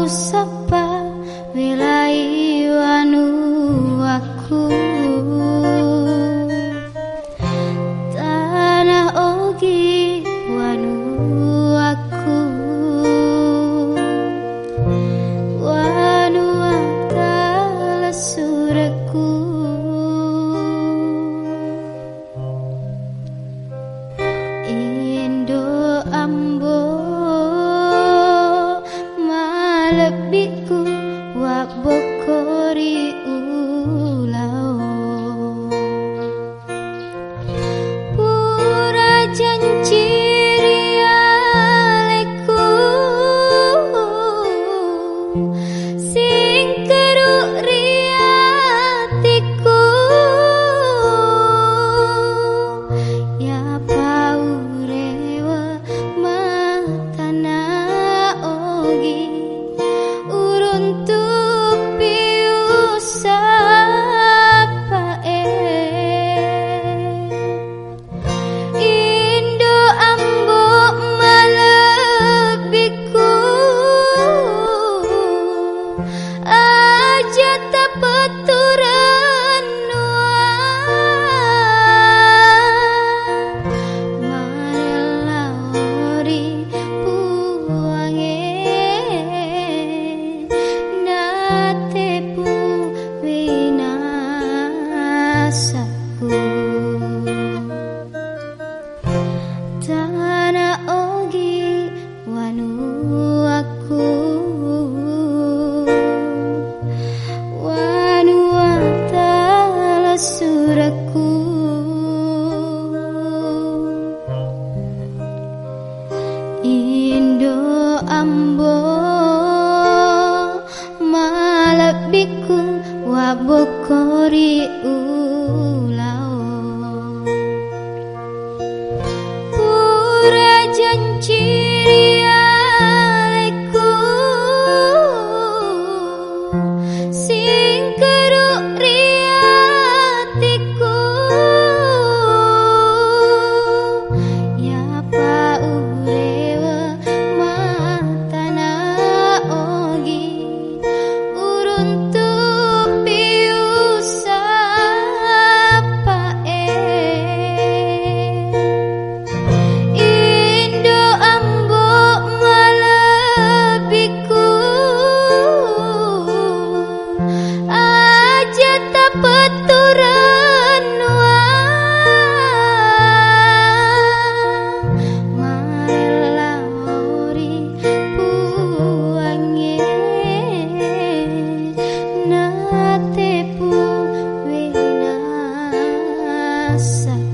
Sapa wilai wanu aku tanah ogi wanu aku wanu antala suraku Indo ambo lebiku wak bokori ulau pura janji rialeku sing keruk riatiku ya paurewa matana ogi tanah ogi wanu aku wanu antala suraku Indo ambo malabiku wabokori ulau janji rialeku sing keruk riatiku ya paurewa matana ogi uruntuk piusa Asa